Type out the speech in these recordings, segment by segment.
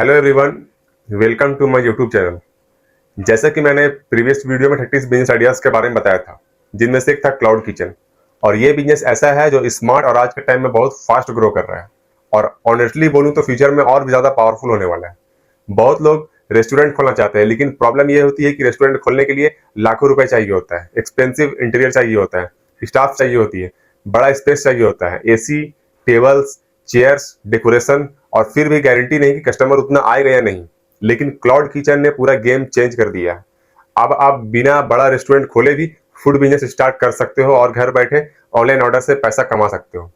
Hello everyone, welcome to my YouTube channel. जैसा कि मैंने प्रीवियस वीडियो में 30 बिजनेस आइडियाज के बारे में बताया था, जिनमें से एक था क्लाउड किचन। और ये बिजनेस ऐसा है जो स्मार्ट और आज के टाइम में बहुत फास्ट ग्रो कर रहा है, और ऑनेस्टली बोलूं तो फ्यूचर में और भी ज़्यादा पावरफुल होने वाला है। बहुत लोग रेस्टोरेंट खोलना चाहते हैं, लेकिन प्रॉब्लम ये होती है कि रेस्टोरेंट खोलने के लिए लाखों रुपए चाहिए होता है, एक्सपेंसिव इंटीरियर चाहिए होता है, स्टाफ चाहिए होती है, बड़ा स्पेस चाहिए होता है, एसी, टेबल्स, चेयर्स, डेकोरेशन, और फिर भी गारंटी नहीं कि कस्टमर उतना आएगा या नहीं। लेकिन क्लाउड किचन ने पूरा गेम चेंज कर दिया है। अब आप बिना बड़ा रेस्टोरेंट खोले भी फूड बिजनेस स्टार्ट कर सकते हो और घर बैठे ऑनलाइन ऑर्डर से पैसा कमा सकते हो।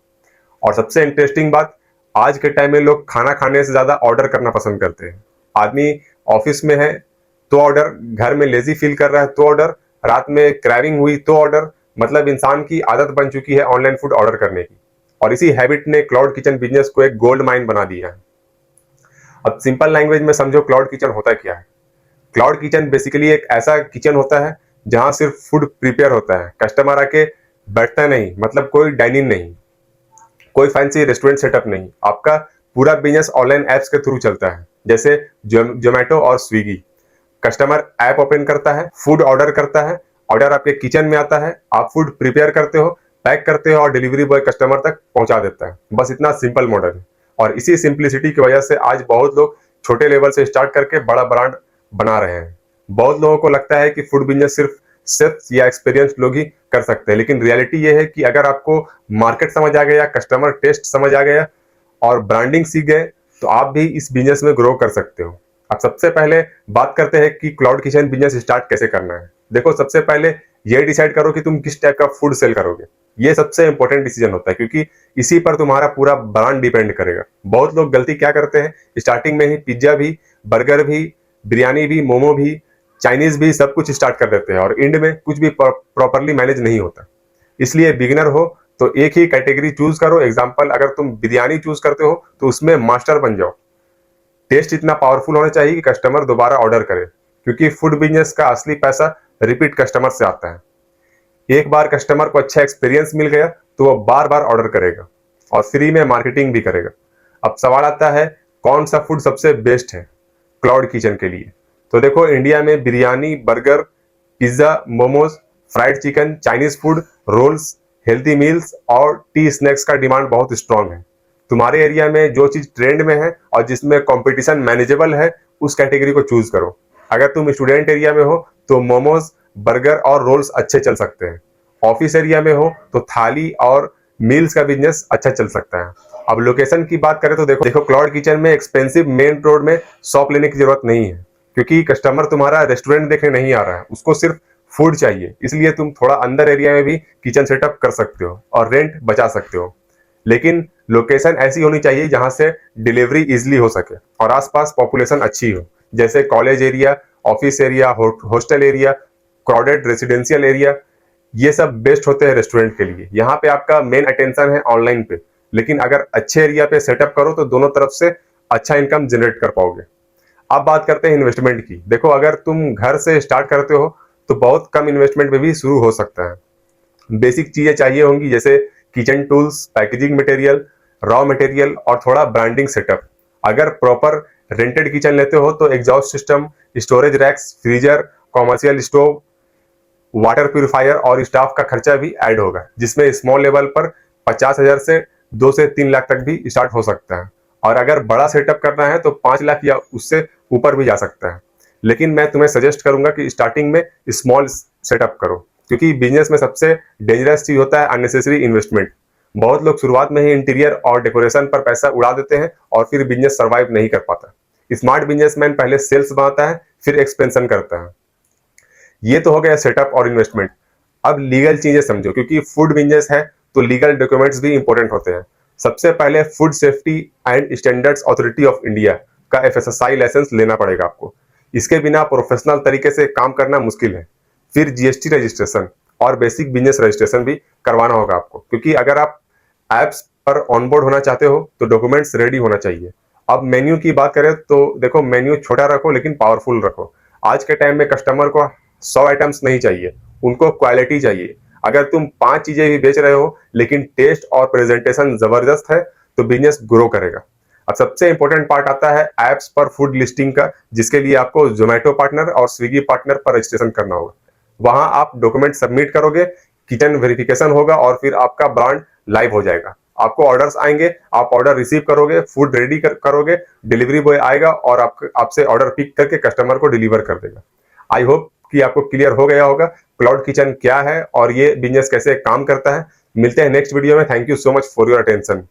और सबसे इंटरेस्टिंग बात, आज के टाइम में लोग खाना खाने से ज्यादा ऑर्डर करना पसंद करते हैं। आदमी ऑफिस में है तो ऑर्डर, घर में लेजी फील कर रहा है तो ऑर्डर, रात में क्राइविंग हुई तो ऑर्डर। मतलब इंसान की आदत बन चुकी है ऑनलाइन फूड ऑर्डर करने की, और इसी हैबिट ने क्लाउड किचन बिजनेस को एक गोल्ड माइन बना दिया है। अब सिंपल लैंग्वेज में समझो, क्लाउड किचन होता क्या है। क्लाउड किचन बेसिकली एक ऐसा किचन होता है जहां सिर्फ फूड प्रिपेयर होता है, कस्टमर आके बैठता नहीं, मतलब कोई डाइनिंग नहीं, कोई फैंसी रेस्टोरेंट सेटअप नहीं। आपका पूरा बिजनेस ऑनलाइन एप्स के थ्रू चलता है, जैसे जोमेटो और स्विगी। कस्टमर ऐप ओपन करता है, फूड ऑर्डर करता है, ऑर्डर आपके किचन में आता है, आप फूड प्रिपेयर करते हो, पैक करते हो और डिलीवरी बॉय कस्टमर तक पहुंचा देता है। बस इतना सिंपल मॉडल है। और इसी सिंपलिसिटी की वजह से आज बहुत लोग छोटे लेवल से स्टार्ट करके बड़ा ब्रांड बना रहे हैं। बहुत लोगों को लगता है कि फूड बिजनेस सिर्फ शेफ्स या एक्सपीरियंस लोग ही कर सकते हैं, लेकिन रियलिटी ये है कि अगर आपको मार्केट समझ आ गया, कस्टमर टेस्ट समझ आ गया और ब्रांडिंग सीख गए, तो आप भी इस बिजनेस में ग्रो कर सकते हो। अब सबसे पहले बात करते हैं कि क्लाउड किचन बिजनेस स्टार्ट कैसे करना है। देखो, सबसे पहले ये डिसाइड करो कि तुम किस टाइप का फूड सेल करोगे। ये सबसे इंपॉर्टेंट डिसीजन होता है, क्योंकि इसी पर तुम्हारा पूरा ब्रांड डिपेंड करेगा। बहुत लोग गलती क्या करते हैं, स्टार्टिंग में ही पिज्जा भी, बर्गर भी, बिरयानी भी, मोमो भी, चाइनीज भी सब कुछ स्टार्ट कर देते हैं, और एंड में कुछ भी प्रॉपरली मैनेज नहीं होता। इसलिए बिगिनर हो तो एक ही कैटेगरी चूज करो। एग्जाम्पल, अगर तुम बिरयानी चूज करते हो तो उसमें मास्टर बन जाओ। टेस्ट इतना पावरफुल होना चाहिए कि कस्टमर दोबारा ऑर्डर करे, क्योंकि फूड बिजनेस का असली पैसा रिपीट कस्टमर से आता है। एक बार कस्टमर को अच्छा एक्सपीरियंस मिल गया तो वो बार बार ऑर्डर करेगा और फ्री में मार्केटिंग भी करेगा। अब सवाल आता है, कौन सा फूड सबसे बेस्ट है क्लाउड किचन के लिए। तो देखो, इंडिया में biryani, burger, pizza, momos, fried chicken, Chinese food, rolls, healthy meals और टी स्नैक्स का डिमांड बहुत स्ट्रांग है। तुम्हारे एरिया में जो चीज ट्रेंड में है और जिसमें कंपटीशन मैनेजेबल है, उस कैटेगरी को चूज करो। अगर तुम स्टूडेंट एरिया में हो तो मोमोज, बर्गर और रोल्स अच्छे चल सकते हैं। ऑफिस एरिया में हो तो थाली और मील्स का बिजनेस अच्छा चल सकता है। अब लोकेशन की बात करें तो देखो क्लाउड किचन में एक्सपेंसिव मेन रोड में शॉप लेने की जरूरत नहीं है, क्योंकि कस्टमर तुम्हारा रेस्टोरेंट देखने नहीं आ रहा है, उसको सिर्फ फूड चाहिए। इसलिए तुम थोड़ा अंदर एरिया में भी किचन सेटअप कर सकते हो और रेंट बचा सकते हो। लेकिन लोकेशन ऐसी होनी चाहिए जहां से डिलीवरी इजिली हो सके और आसपास पॉपुलेशन अच्छी हो, जैसे college area, office area, hostel area, crowded residential area. ये सब बेस्ट होते हैं रेस्टोरेंट के लिए। यहाँ पे आपका मेन अटेंशन है ऑनलाइन पे, लेकिन अगर अच्छे एरिया पे सेटअप करो तो दोनों तरफ से अच्छा इनकम जनरेट कर पाओगे। अब बात करते हैं इन्वेस्टमेंट की। देखो, अगर तुम घर से स्टार्ट करते हो तो बहुत कम इन्वेस्टमेंट में भी शुरू हो सकता है। बेसिक चीजें चाहिए होंगी, जैसे kitchen tools, packaging material, raw material और थोड़ा ब्रांडिंग सेटअप। अगर प्रॉपर रेंटेड किचन लेते हो तो exhaust system, storage racks, freezer, commercial stove, water purifier और स्टाफ का खर्चा भी ऐड होगा, जिसमें स्मॉल लेवल पर 50,000 से 2 से 3 लाख तक भी स्टार्ट हो सकता है। और अगर बड़ा सेटअप करना है तो 5 लाख या उससे ऊपर भी जा सकता है। लेकिन मैं तुम्हें सजेस्ट करूंगा कि स्टार्टिंग में स्मॉल सेटअप करो, क्योंकि बिजनेस में सबसे डेंजरस चीज होता है अननेसेसरी इन्वेस्टमेंट। बहुत लोग शुरुआत में ही इंटीरियर और डेकोरेशन पर पैसा उड़ा देते हैं और फिर बिजनेस सर्वाइव नहीं कर पाता। स्मार्ट बिजनेसमैन पहले सेल्स बनाता है, फिर एक्सपेंशन करता है। ये तो हो गया सेटअप और इन्वेस्टमेंट। अब लीगल चीजें समझो, क्योंकि फूड बिजनेस है तो लीगल डॉक्यूमेंट्स भी इंपॉर्टेंट होते हैं। सबसे पहले food safety and standards authority of India का एफएसएसआई लाइसेंस लेना पड़ेगा आपको। इसके बिना प्रोफेशनल तरीके से काम करना मुश्किल है। फिर जीएसटी रजिस्ट्रेशन और बेसिक बिजनेस रजिस्ट्रेशन भी करवाना होगा आपको, क्योंकि अगर आप एप्स पर ऑनबोर्ड होना चाहते हो तो डॉक्यूमेंट्स रेडी होना चाहिए। अब मेन्यू की बात करें तो देखो, मेन्यू छोटा रखो लेकिन पावरफुल रखो। आज के टाइम में कस्टमर को 100 आइटम्स नहीं चाहिए, उनको क्वालिटी चाहिए। अगर तुम 5 चीजें भी बेच रहे हो लेकिन टेस्ट और प्रेजेंटेशन जबरदस्त है तो बिजनेस ग्रो करेगा। अब सबसे इंपॉर्टेंट पार्ट आता है एप्स पर फूड लिस्टिंग का, जिसके लिए आपको जोमेटो पार्टनर और स्विगी पार्टनर पर रजिस्ट्रेशन करना होगा। वहां आप डॉक्यूमेंट सबमिट करोगे, किचन वेरिफिकेशन होगा और फिर आपका ब्रांड लाइव हो जाएगा। आपको ऑर्डर्स आएंगे, आप ऑर्डर रिसीव करोगे, फूड रेडी करोगे, डिलीवरी बॉय आएगा और आपसे ऑर्डर पिक करके कस्टमर को डिलीवर कर देगा। आई होप कि आपको क्लियर हो गया होगा क्लाउड किचन क्या है और ये बिजनेस कैसे काम करता है। मिलते हैं नेक्स्ट वीडियो में। Thank you so much for your attention.